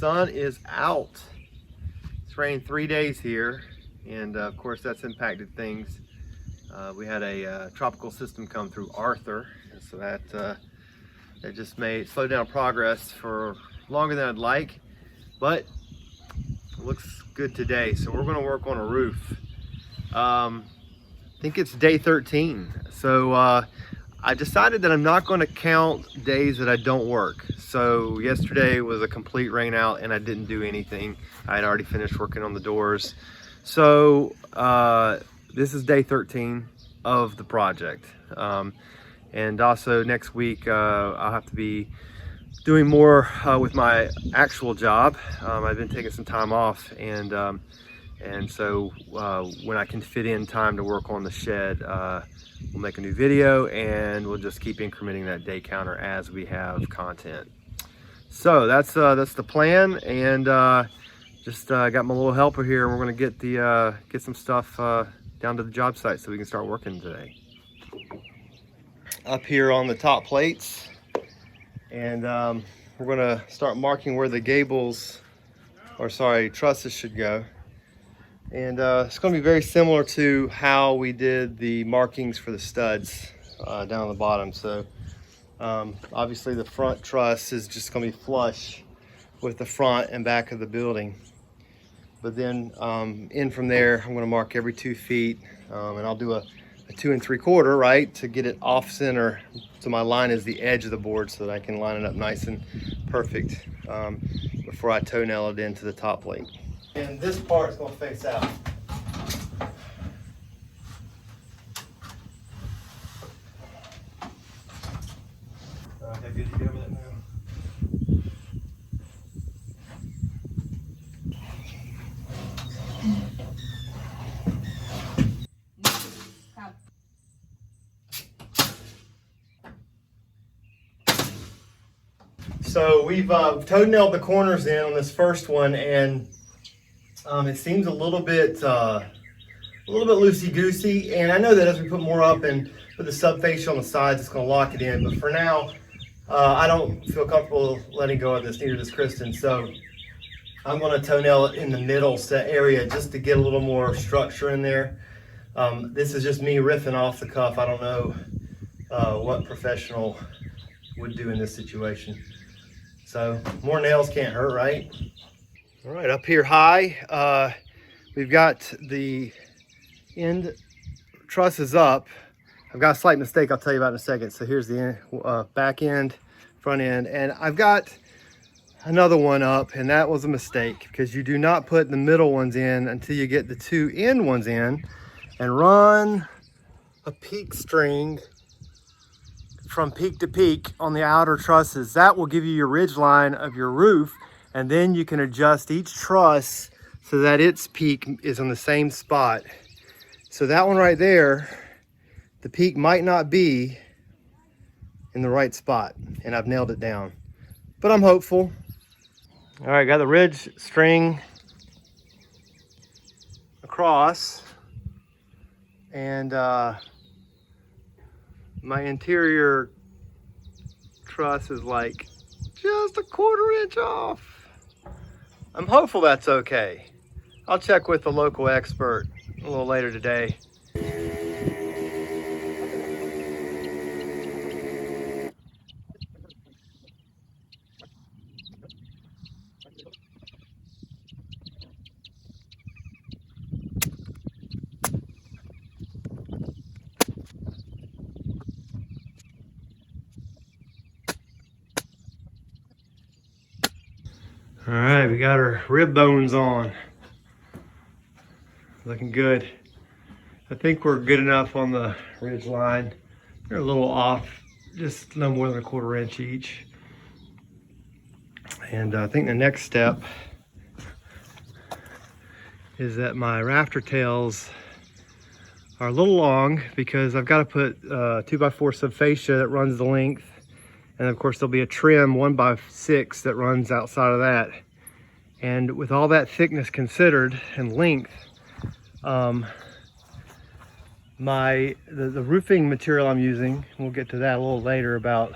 sun is out. It's rained 3 days here, and of course that's impacted things. We had a tropical system come through Arthur, and so that just slowed down progress for longer than I'd like, but it looks good today. So we're going to work on a roof. I think it's day 13. So I decided that I'm not going to count days that I don't work. So yesterday was a complete rain out and I didn't do anything. I had already finished working on the doors. So this is day 13 of the project. And also next week I'll have to be doing more with my actual job. I've been taking some time off, and so when I can fit in time to work on the shed, we'll make a new video and we'll just keep incrementing that day counter as we have content. So that's the plan, and just got my little helper here, and we're gonna get some stuff down to the job site so we can start working today. Up here on the top plates, and we're gonna start marking where the trusses should go. And it's going to be very similar to how we did the markings for the studs down on the bottom. So obviously the front truss is just going to be flush with the front and back of the building. But then in from there, I'm going to mark every 2 feet, and I'll do a 2 3/4, right, to get it off center. So my line is the edge of the board so that I can line it up nice and perfect before I toenail it into the top plate. And this part is going to face out. Okay, good to get over that now. So we've toe-nailed the corners in on this first one, and it seems a little bit loosey-goosey. And I know that as we put more up and put the subfascia on the sides, it's going to lock it in. But for now, I don't feel comfortable letting go of this, neither does Kristen. So I'm going to toenail it in the middle set area just to get a little more structure in there. This is just me riffing off the cuff. I don't know what professional would do in this situation. So more nails can't hurt, right? All right, up here high, we've got the end trusses up. I've got a slight mistake I'll tell you about in a second. So here's the back end, front end, and I've got another one up, and that was a mistake because you do not put the middle ones in until you get the 2 end ones in, and run a peak string from peak to peak on the outer trusses. That will give you your ridge line of your roof, and then you can adjust each truss so that its peak is on the same spot. So that one right there, the peak might not be in the right spot, and I've nailed it down, but I'm hopeful. All right, got the ridge string across, and my interior truss is like just a 1/4 inch off. I'm hopeful that's okay. I'll check with the local expert a little later today. All right, we got our rib bones on. Looking good. I think we're good enough on the ridge line. They're a little off, just no more than a 1/4 inch each. And I think the next step is that my rafter tails are a little long because I've got to put 2x4 subfascia that runs the length. And of course there'll be a trim 1x6 that runs outside of that. And with all that thickness considered and length, the roofing material I'm using, we'll get to that a little later, about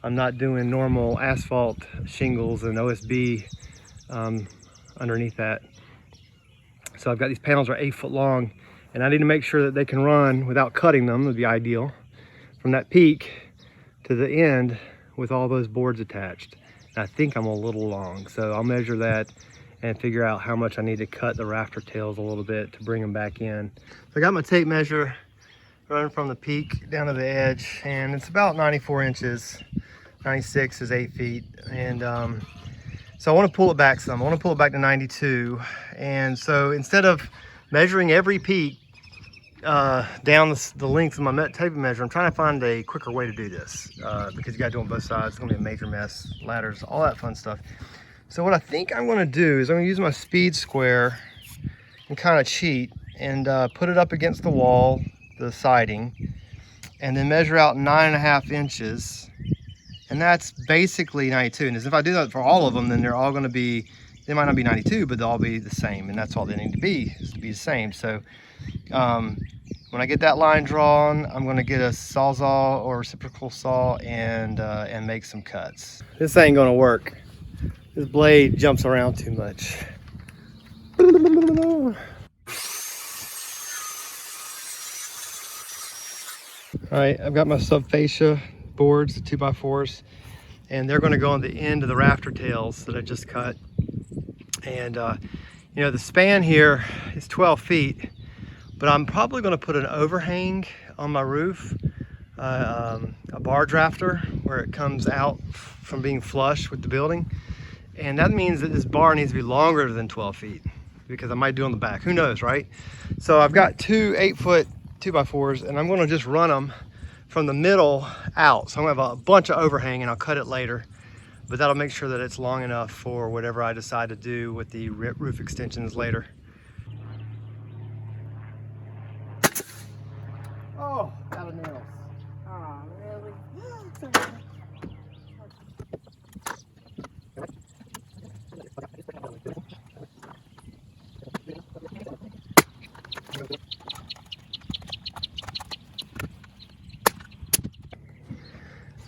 I'm not doing normal asphalt shingles and OSB underneath that. So I've got these panels are 8 foot long, and I need to make sure that they can run without cutting them, would be ideal, from that peak to the end with all those boards attached. And I think I'm a little long, so I'll measure that and figure out how much I need to cut the rafter tails a little bit to bring them back in. So I got my tape measure running from the peak down to the edge, and it's about 94 inches. 96 is 8 feet, and so I want to pull it back some. I want to pull it back to 92, and so instead of measuring every peak down the length of my tape measure, I'm trying to find a quicker way to do this because you got to do it on both sides. It's going to be a major mess, ladders, all that fun stuff. So what I think I'm going to do is I'm going to use my speed square and kind of cheat and put it up against the wall, the siding, and then measure out 9.5 inches. And that's basically 92. And if I do that for all of them, then they're all going to be, they might not be 92, but they'll all be the same. And that's all they need to be, is to be the same. So when I get that line drawn, I'm going to get a sawzall or reciprocal saw and make some cuts. This ain't going to work. This blade jumps around too much. All right, I've got my subfascia boards, the 2x4s, and they're going to go on the end of the rafter tails that I just cut. And you know, the span here is 12 feet, but I'm probably going to put an overhang on my roof, a barge rafter where it comes out from being flush with the building, and that means that this bar needs to be longer than 12 feet because I might do on the back, who knows, right? So I've got two 8-foot 2x4s, and I'm going to just run them from the middle out. So I'm gonna have a bunch of overhang, and I'll cut it later, but that'll make sure that it's long enough for whatever I decide to do with the roof extensions later. Oh, out of nails. Oh, really?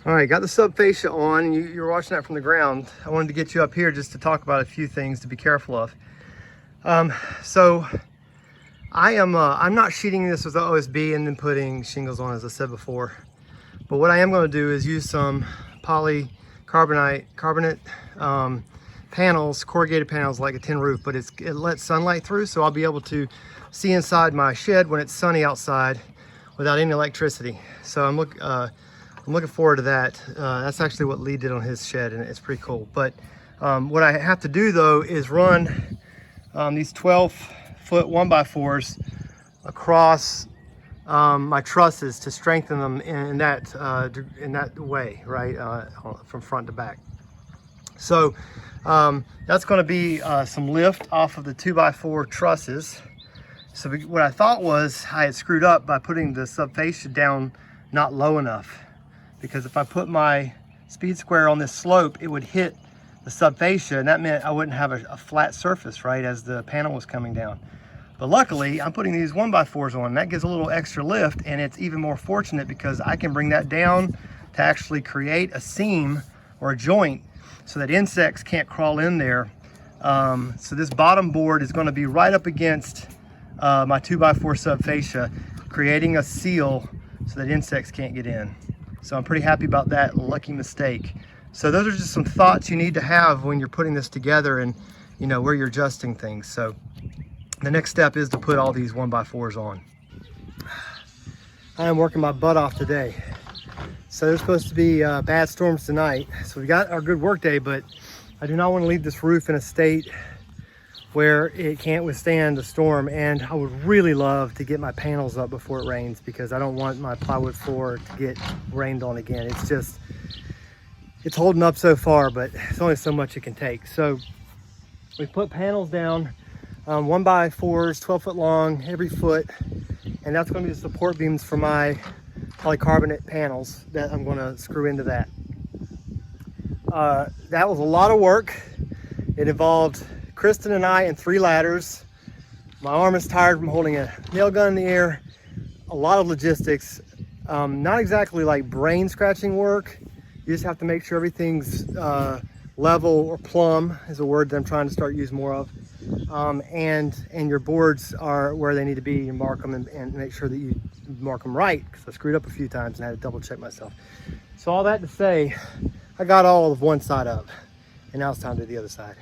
All right, got the subfascia on. You're watching that from the ground. I wanted to get you up here just to talk about a few things to be careful of. So I'm not sheeting this with the OSB and then putting shingles on, as I said before. But what I am going to do is use some polycarbonate panels, corrugated panels like a tin roof, but it lets sunlight through, so I'll be able to see inside my shed when it's sunny outside without any electricity. So I'm looking forward to that. That's actually what Lee did on his shed, and it's pretty cool. But what I have to do though is run these 12-foot 1x4s across my trusses to strengthen them in that way, right, from front to back. So that's going to be some lift off of the 2x4 trusses. So what I thought was I had screwed up by putting the subfascia down not low enough, because if I put my speed square on this slope, it would hit the subfascia, and that meant I wouldn't have a flat surface, right, as the panel was coming down. But luckily, I'm putting these 1x4s on, and that gives a little extra lift, and it's even more fortunate because I can bring that down to actually create a seam or a joint so that insects can't crawl in there. So this bottom board is going to be right up against my 2x4 subfascia, creating a seal so that insects can't get in. So I'm pretty happy about that. Lucky mistake. So those are just some thoughts you need to have when you're putting this together and, you know, where you're adjusting things. So the next step is to put all these 1x4s on. I am working my butt off today. So there's supposed to be bad storms tonight. So we got our good work day, but I do not want to leave this roof in a state where it can't withstand a storm. And I would really love to get my panels up before it rains, because I don't want my plywood floor to get rained on again. It's holding up so far, but it's only so much it can take. So we put panels down, 1x4s, 12 foot long, every foot. And that's going to be the support beams for my polycarbonate panels that I'm going to screw into that. That was a lot of work. It involved Kristen and I and 3 ladders. My arm is tired from holding a nail gun in the air. A lot of logistics. Not exactly like brain scratching work. You just have to make sure everything's level or plumb is a word that I'm trying to start using more of. And your boards are where they need to be. You mark them and make sure that you mark them right, because I screwed up a few times and I had to double check myself. So all that to say, I got all of one side up, and now it's time to do the other side.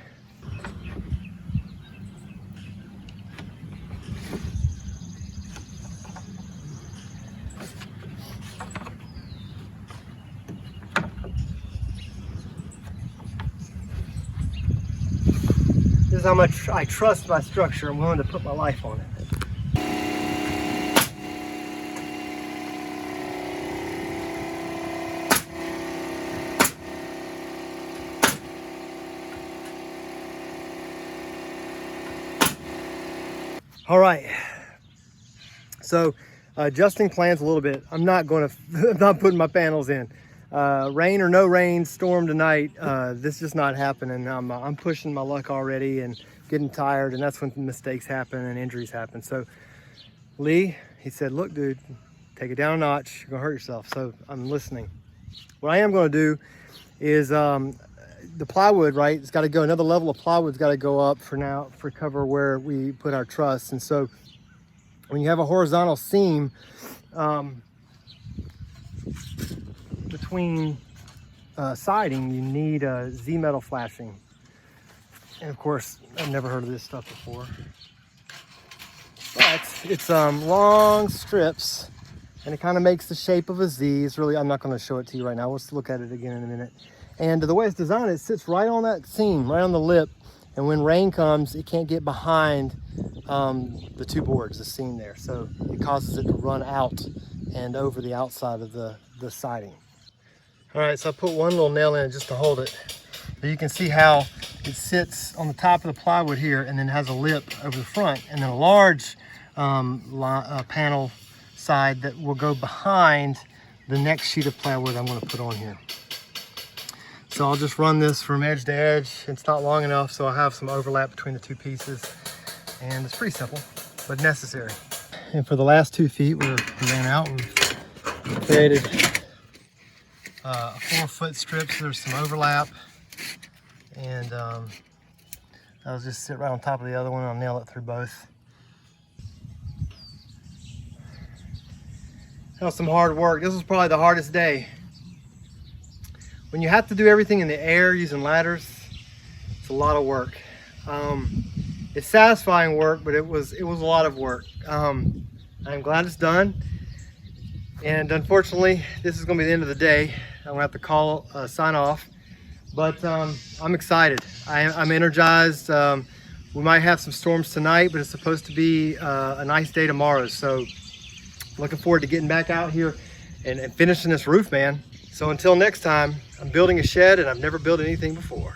This is how much I trust my structure. I'm willing to put my life on it. All right, so adjusting plans a little bit. I'm not putting my panels in. Rain or no rain, storm tonight, this is just not happening. I'm pushing my luck already and getting tired, and that's when mistakes happen and injuries happen. So Lee, he said, look dude, take it down a notch, you're gonna hurt yourself. So I'm listening. What I am gonna do is the plywood, right, it's got to go, another level of plywood's got to go up for cover where we put our truss. And so when you have a horizontal seam between siding, you need Z-metal flashing. And of course, I've never heard of this stuff before, but it's long strips, and it kind of makes the shape of a Z. It's really, I'm not going to show it to you right now. Let's look at it again in a minute. And the way it's designed, it sits right on that seam, right on the lip. And when rain comes, it can't get behind the two boards, the seam there. So it causes it to run out and over the outside of the siding. All right, so I put one little nail in it just to hold it. But you can see how it sits on the top of the plywood here, and then has a lip over the front, and then a large panel side that will go behind the next sheet of plywood I'm going to put on here. So I'll just run this from edge to edge. It's not long enough, so I'll have some overlap between the two pieces. And it's pretty simple, but necessary. And for the last 2 feet, we ran out. We created a 4-foot strip, so there's some overlap. And I'll just sit right on top of the other one. I'll nail it through both. That was some hard work. This was probably the hardest day. When you have to do everything in the air using ladders, it's a lot of work. It's satisfying work, but it was a lot of work. I'm glad it's done. And unfortunately, this is gonna be the end of the day. I'm gonna have to sign off. But I'm excited. I'm energized. We might have some storms tonight, but it's supposed to be a nice day tomorrow. So looking forward to getting back out here and finishing this roof, man. So until next time, I'm building a shed, and I've never built anything before.